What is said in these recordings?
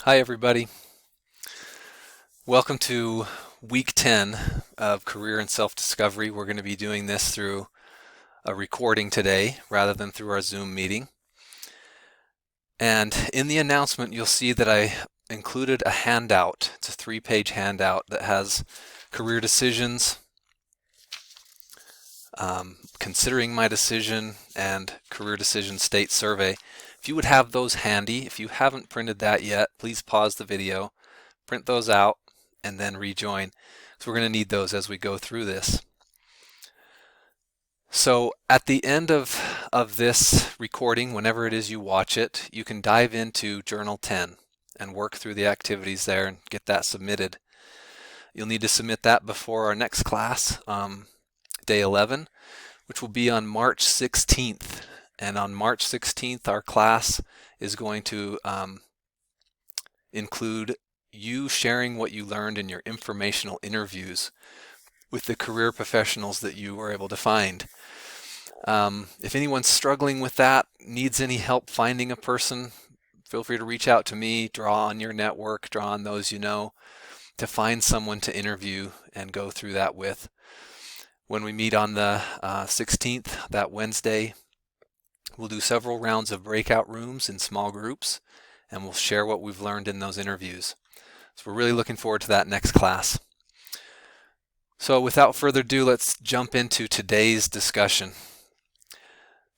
Hi, everybody. Welcome to week 10 of Career and Self-Discovery. We're going to be doing this through a recording today rather than through our Zoom meeting. And in the announcement, you'll see that I included a handout. It's a 3-page handout that has career decisions, considering my decision, and career decision state survey. If you would have those handy, if you haven't printed that yet, please pause the video, print those out, and then rejoin. So we're going to need those as we go through this. So at the end of this recording, whenever it is you watch it, you can dive into Journal 10 and work through the activities there and get that submitted. You'll need to submit that before our next class, day 11, which will be on March 16th. And on March 16th, our class is going to include you sharing what you learned in your informational interviews with the career professionals that you were able to find. If anyone's struggling with that, needs any help finding a person, feel free to reach out to me, draw on your network, draw on those you know, to find someone to interview and go through that with. When we meet on the 16th, that Wednesday, we'll do several rounds of breakout rooms in small groups, and we'll share what we've learned in those interviews. So we're really looking forward to that next class. So without further ado, let's jump into today's discussion.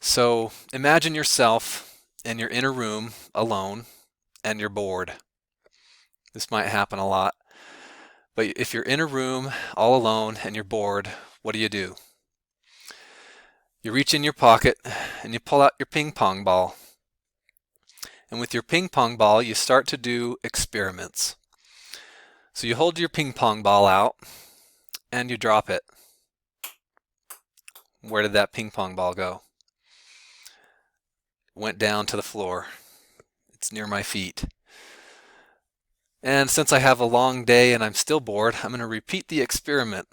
So imagine yourself and you're in a room alone and you're bored. This might happen a lot. But if you're in a room all alone and you're bored, what do? You reach in your pocket and you pull out your ping pong ball. And with your ping pong ball, you start to do experiments. So you hold your ping pong ball out and you drop it. Where did that ping pong ball go? It went down to the floor. It's near my feet. And since I have a long day and I'm still bored, I'm going to repeat the experiment.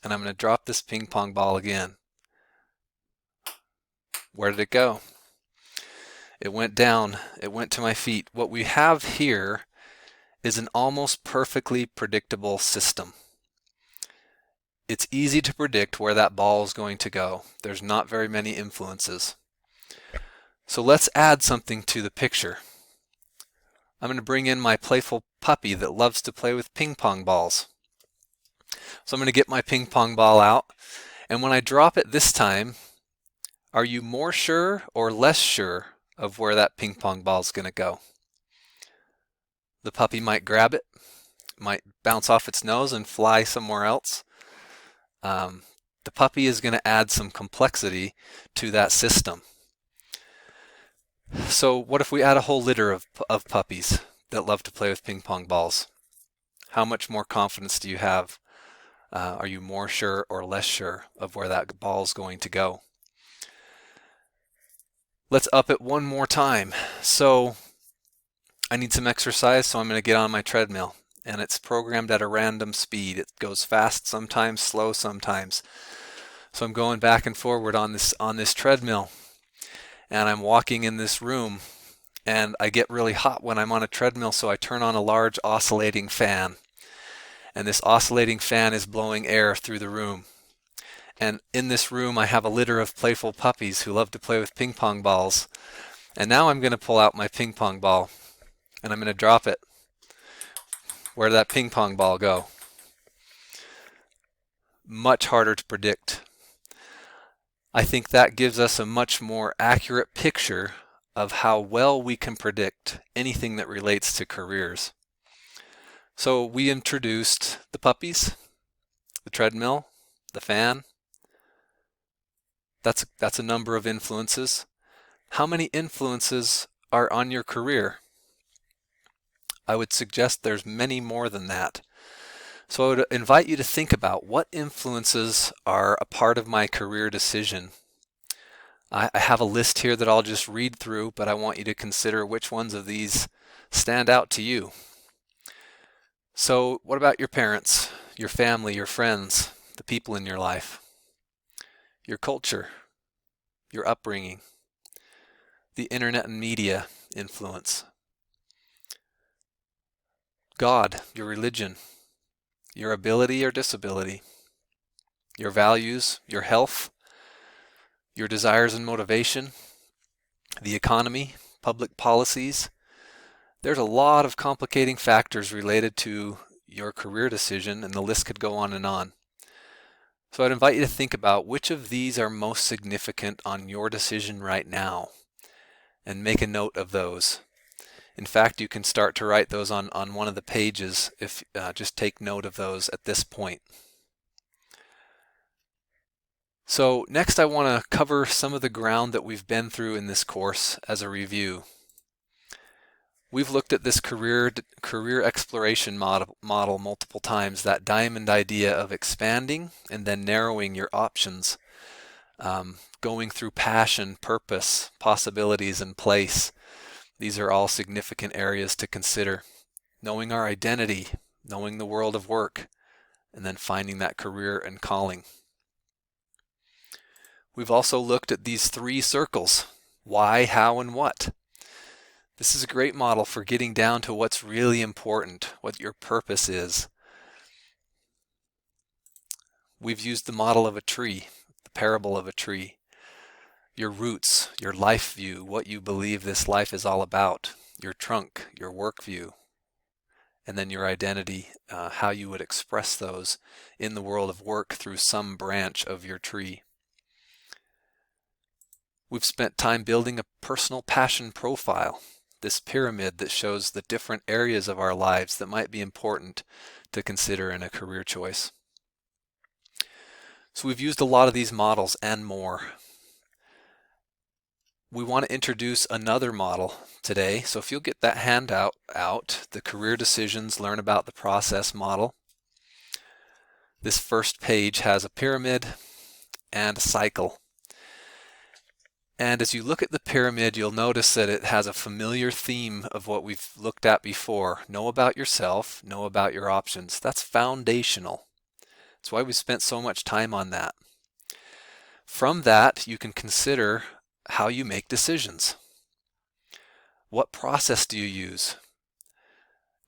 And I'm going to drop this ping pong ball again. Where did it go? It went down. It went to my feet. What we have here is an almost perfectly predictable system. It's easy to predict where that ball is going to go. There's not very many influences. So let's add something to the picture. I'm going to bring in my playful puppy that loves to play with ping pong balls. So I'm going to get my ping pong ball out, and when I drop it this time, are you more sure or less sure of where that ping pong ball is going to go? The puppy might grab it, might bounce off its nose and fly somewhere else. The puppy is going to add some complexity to that system. So what if we add a whole litter of puppies that love to play with ping pong balls? How much more confidence do you have? Are you more sure or less sure of where that ball is going to go? Let's up it one more time. So I need some exercise, so I'm going to get on my treadmill. And it's programmed at a random speed. It goes fast sometimes, slow sometimes. So I'm going back and forward on this treadmill. And I'm walking in this room. And I get really hot when I'm on a treadmill, so I turn on a large oscillating fan. And this oscillating fan is blowing air through the room. And in this room, I have a litter of playful puppies who love to play with ping pong balls. And now I'm going to pull out my ping pong ball, and I'm going to drop it. Where did that ping pong ball go? Much harder to predict. I think that gives us a much more accurate picture of how well we can predict anything that relates to careers. So we introduced the puppies, the treadmill, the fan. That's a number of influences. How many influences are on your career? I would suggest there's many more than that. So I would invite you to think about what influences are a part of my career decision. I have a list here that I'll just read through, but I want you to consider which ones of these stand out to you. So what about your parents, your family, your friends, the people in your life, your culture, your upbringing, the internet and media influence, God, your religion, your ability or disability, your values, your health, your desires and motivation, the economy, public policies. There's a lot of complicating factors related to your career decision, and the list could go on and on. So I'd invite you to think about which of these are most significant on your decision right now, and make a note of those. In fact, you can start to write those on one of the pages if just take note of those at this point. So next I want to cover some of the ground that we've been through in this course as a review. We've looked at this career exploration model multiple times, that diamond idea of expanding and then narrowing your options, going through passion, purpose, possibilities, and place. These are all significant areas to consider. Knowing our identity, knowing the world of work, and then finding that career and calling. We've also looked at these 3 circles: why, how, and what. This is a great model for getting down to what's really important, what your purpose is. We've used the model of a tree, the parable of a tree. Your roots, your life view, what you believe this life is all about, your trunk, your work view, and then your identity, how you would express those in the world of work through some branch of your tree. We've spent time building a personal passion profile, this pyramid that shows the different areas of our lives that might be important to consider in a career choice. So we've used a lot of these models and more. We want to introduce another model today. So if you'll get that handout out, the Career Decisions, Learn About the Process model. This first page has a pyramid and a cycle. And as you look at the pyramid, you'll notice that it has a familiar theme of what we've looked at before. Know about yourself, know about your options. That's foundational. That's why we spent so much time on that. From that, you can consider how you make decisions. What process do you use?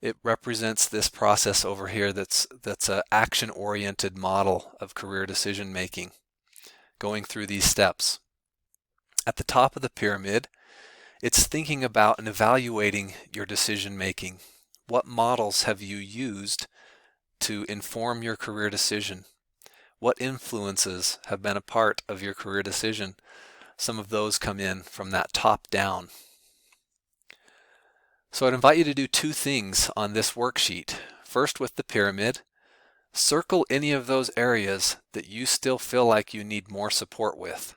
It represents this process over here that's an action-oriented model of career decision making, going through these steps. At the top of the pyramid, it's thinking about and evaluating your decision making. What models have you used to inform your career decision? What influences have been a part of your career decision? Some of those come in from that top down. So I'd invite you to do 2 things on this worksheet. First, with the pyramid, circle any of those areas that you still feel like you need more support with.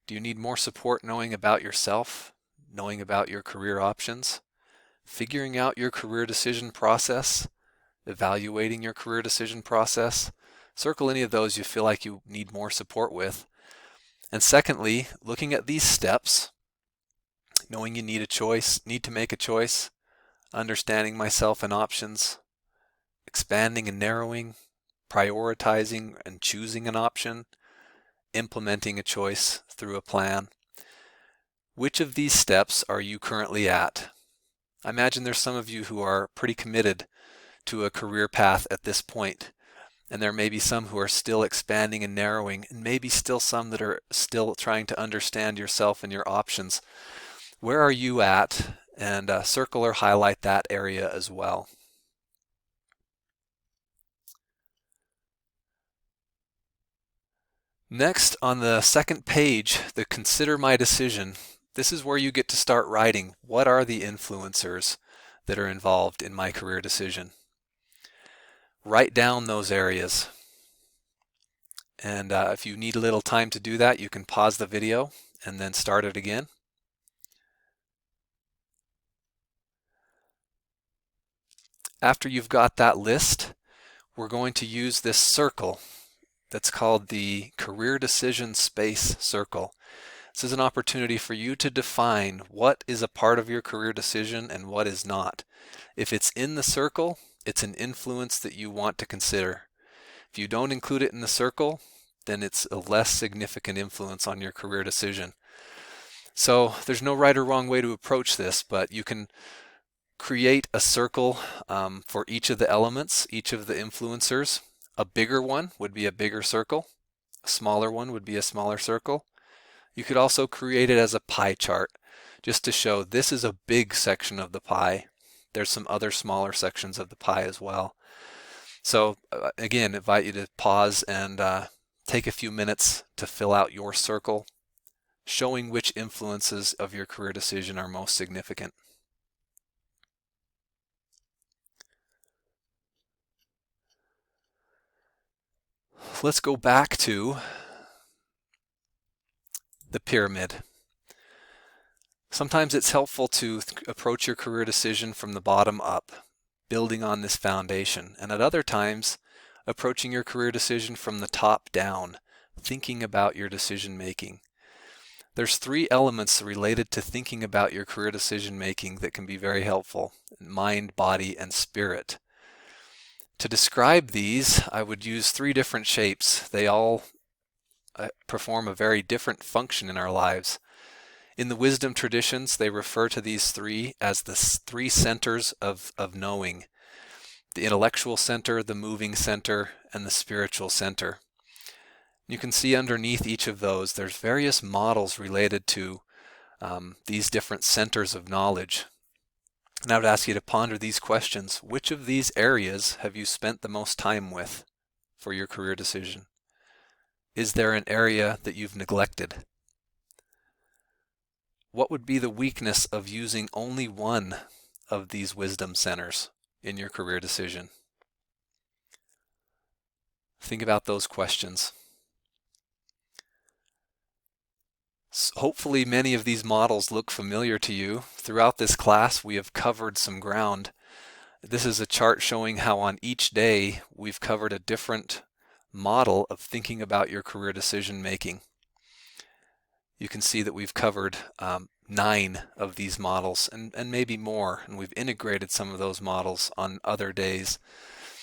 Do you need more support knowing about yourself, knowing about your career options, figuring out your career decision process, evaluating your career decision process? Circle any of those you feel like you need more support with. And secondly, looking at these steps, knowing you need to make a choice, understanding myself and options, expanding and narrowing, prioritizing and choosing an option, implementing a choice through a plan. Which of these steps are you currently at? I imagine there's some of you who are pretty committed to a career path at this point, and there may be some who are still expanding and narrowing, and maybe still some that are still trying to understand yourself and your options. Where are you at? And circle or highlight that area as well. Next, on the second page, the Consider My Decision, this is where you get to start writing. What are the influencers that are involved in my career decision? Write down those areas. And if you need a little time to do that, you can pause the video and then start it again. After you've got that list, we're going to use this circle that's called the Career Decision Space Circle. This is an opportunity for you to define what is a part of your career decision and what is not. If it's in the circle, it's an influence that you want to consider. If you don't include it in the circle, then it's a less significant influence on your career decision. So there's no right or wrong way to approach this, but you can create a circle for each of the elements, each of the influencers. A bigger one would be a bigger circle. A smaller one would be a smaller circle. You could also create it as a pie chart, just to show this is a big section of the pie. There's some other smaller sections of the pie as well. So again, invite you to pause and take a few minutes to fill out your circle, showing which influences of your career decision are most significant. Let's go back to the pyramid. Sometimes it's helpful to approach your career decision from the bottom up, building on this foundation, and at other times, approaching your career decision from the top down, thinking about your decision making. There's 3 elements related to thinking about your career decision making that can be very helpful: mind, body, and spirit. To describe these, I would use 3 different shapes. They all perform a very different function in our lives. In the wisdom traditions, they refer to these 3 as the 3 centers of knowing: the intellectual center, the moving center, and the spiritual center. You can see underneath each of those, there's various models related to these different centers of knowledge. And I would ask you to ponder these questions. Which of these areas have you spent the most time with for your career decision? Is there an area that you've neglected? What would be the weakness of using only one of these wisdom centers in your career decision? Think about those questions. Hopefully many of these models look familiar to you. Throughout this class, we have covered some ground. This is a chart showing how on each day we've covered a different model of thinking about your career decision making. You can see that we've covered 9 of these models and maybe more, and we've integrated some of those models on other days.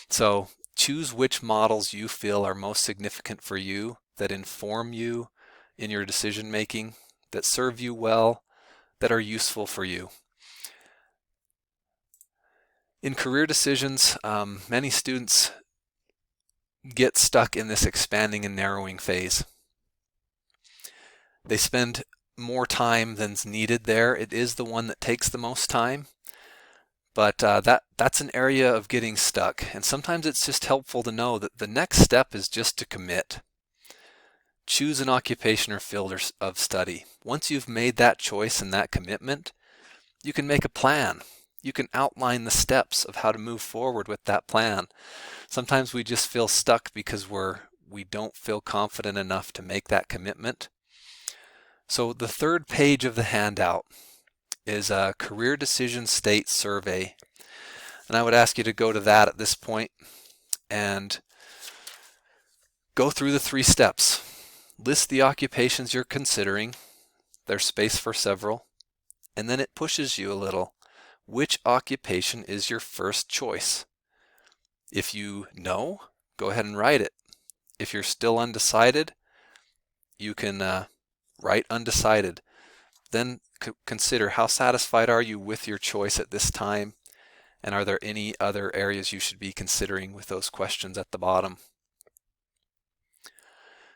So choose which models you feel are most significant for you, that inform you in your decision making, that serve you well, that are useful for you. In career decisions, many students get stuck in this expanding and narrowing phase. They spend more time than's needed there. It is the one that takes the most time, but that's an area of getting stuck. And sometimes it's just helpful to know that the next step is just to commit. Choose an occupation or field of study. Once you've made that choice and that commitment, you can make a plan. You can outline the steps of how to move forward with that plan. Sometimes we just feel stuck because we don't feel confident enough to make that commitment. So the 3rd page of the handout is a career decision state survey. And I would ask you to go to that at this point and go through the 3 steps. List the occupations you're considering. There's space for several. And then it pushes you a little. Which occupation is your first choice? If you know, go ahead and write it. If you're still undecided, you can write undecided. Then consider, how satisfied are you with your choice at this time? And are there any other areas you should be considering with those questions at the bottom?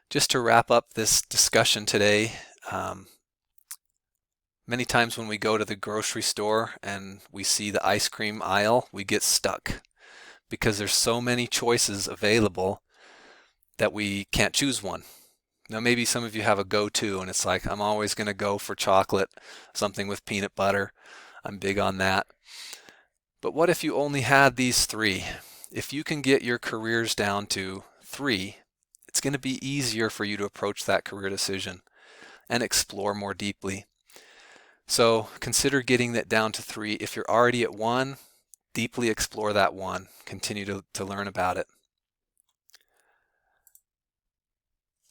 Just to wrap up this discussion today, many times when we go to the grocery store and we see the ice cream aisle, we get stuck because there's so many choices available that we can't choose one. Now maybe some of you have a go-to and it's like, I'm always going to go for chocolate, something with peanut butter. I'm big on that. But what if you only had these 3? If you can get your careers down to 3, it's going to be easier for you to approach that career decision and explore more deeply. So consider getting that down to 3. If you're already at 1, deeply explore that 1. Continue to learn about it.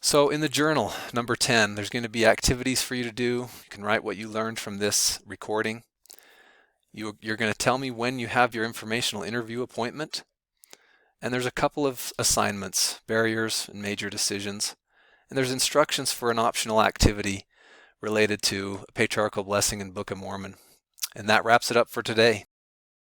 So in the journal, number 10, there's going to be activities for you to do. You can write what you learned from this recording. You're going to tell me when you have your informational interview appointment. And there's a couple of assignments, barriers and major decisions. And there's instructions for an optional activity related to a patriarchal blessing and Book of Mormon. And that wraps it up for today.